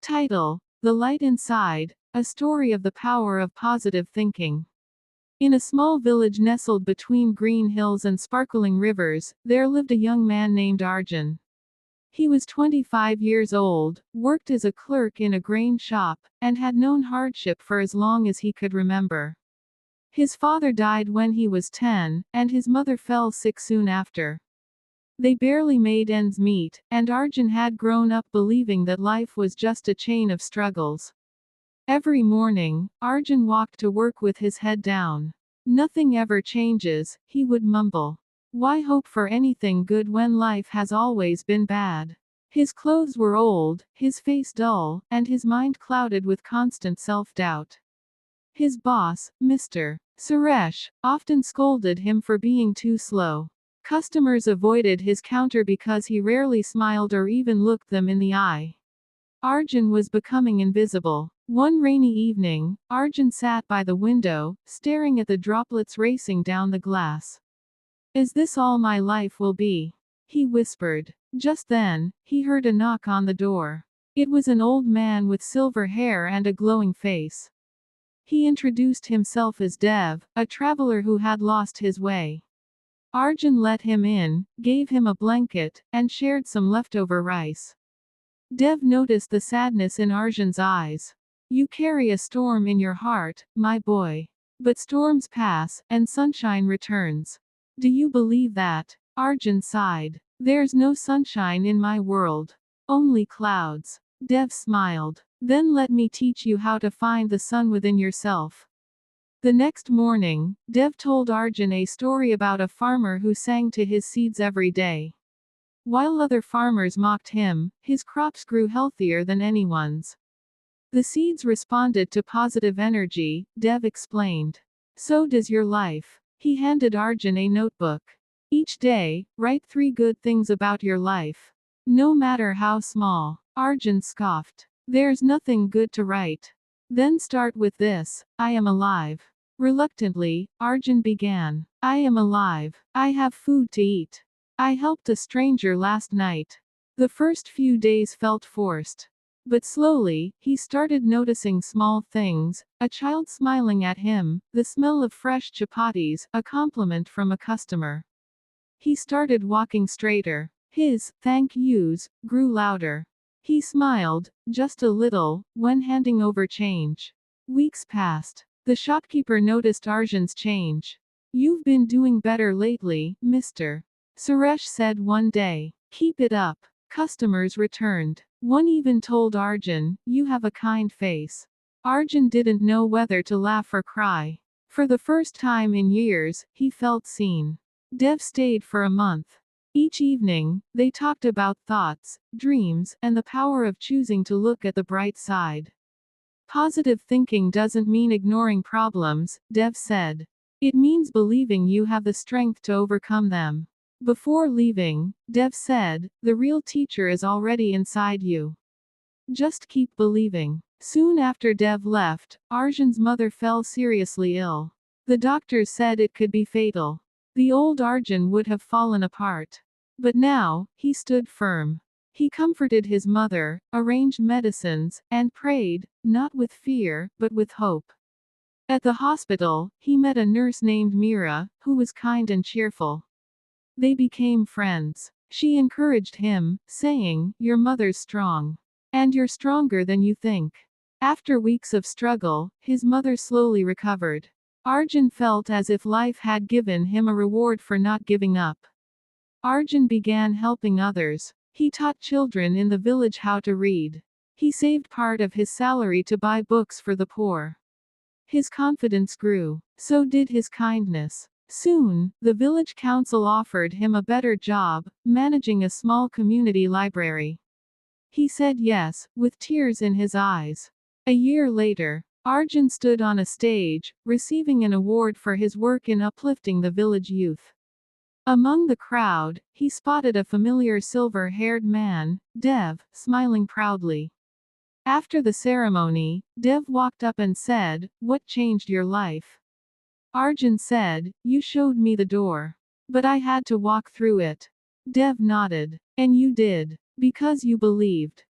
Title: The Light Inside, a story of the power of positive thinking. In a small village nestled between green hills and sparkling rivers, there lived a young man named Arjun. He was 25 years old, worked as a clerk in a grain shop, and had known hardship for as long as he could remember. His father died when he was 10, and his mother fell sick soon after. They barely made ends meet, and Arjun had grown up believing that life was just a chain of struggles. Every morning, Arjun walked to work with his head down. "Nothing ever changes," he would mumble. "Why hope for anything good when life has always been bad?" His clothes were old, his face dull, and his mind clouded with constant self-doubt. His boss, Mr. Suresh, often scolded him for being too slow. Customers avoided his counter because he rarely smiled or even looked them in the eye. Arjun was becoming invisible. One rainy evening, Arjun sat by the window, staring at the droplets racing down the glass. "Is this all my life will be?" he whispered. Just then, he heard a knock on the door. It was an old man with silver hair and a glowing face. He introduced himself as Dev, a traveler who had lost his way. Arjun let him in, gave him a blanket, and shared some leftover rice. Dev noticed the sadness in Arjun's eyes. "You carry a storm in your heart, my boy. But storms pass, and sunshine returns. Do you believe that?" Arjun sighed. "There's no sunshine in my world. Only clouds." Dev smiled. "Then let me teach you how to find the sun within yourself." The next morning, Dev told Arjun a story about a farmer who sang to his seeds every day. While other farmers mocked him, his crops grew healthier than anyone's. The seeds responded to positive energy, Dev explained. "So does your life." He handed Arjun a notebook. "Each day, write 3 good things about your life. No matter how small." Arjun scoffed. "There's nothing good to write." "Then start with this: I am alive." Reluctantly, Arjun began. "I am alive. I have food to eat. I helped a stranger last night." The first few days felt forced. But slowly, he started noticing small things: a child smiling at him, the smell of fresh chapatis, a compliment from a customer. He started walking straighter. His "thank yous" grew louder. He smiled, just a little, when handing over change. Weeks passed. The shopkeeper noticed Arjun's change. "You've been doing better lately, Mr. Suresh said one day. "Keep it up." Customers returned. One even told Arjun, "You have a kind face." Arjun didn't know whether to laugh or cry. For the first time in years, he felt seen. Dev stayed for a month. Each evening, they talked about thoughts, dreams, and the power of choosing to look at the bright side. "Positive thinking doesn't mean ignoring problems," Dev said. "It means believing you have the strength to overcome them." Before leaving, Dev said, "The real teacher is already inside you. Just keep believing." Soon after Dev left, Arjun's mother fell seriously ill. The doctors said it could be fatal. The old Arjun would have fallen apart. But now, he stood firm. He comforted his mother, arranged medicines, and prayed, not with fear, but with hope. At the hospital, he met a nurse named Mira, who was kind and cheerful. They became friends. She encouraged him, saying, "Your mother's strong. And you're stronger than you think." After weeks of struggle, his mother slowly recovered. Arjun felt as if life had given him a reward for not giving up. Arjun began helping others. He taught children in the village how to read. He saved part of his salary to buy books for the poor. His confidence grew. So did his kindness. Soon, the village council offered him a better job, managing a small community library. He said yes, with tears in his eyes. A year later, Arjun stood on a stage, receiving an award for his work in uplifting the village youth. Among the crowd, he spotted a familiar silver-haired man, Dev, smiling proudly. After the ceremony, Dev walked up and said, "What changed your life?" Arjun said, "You showed me the door. But I had to walk through it." Dev nodded. "And you did. Because you believed."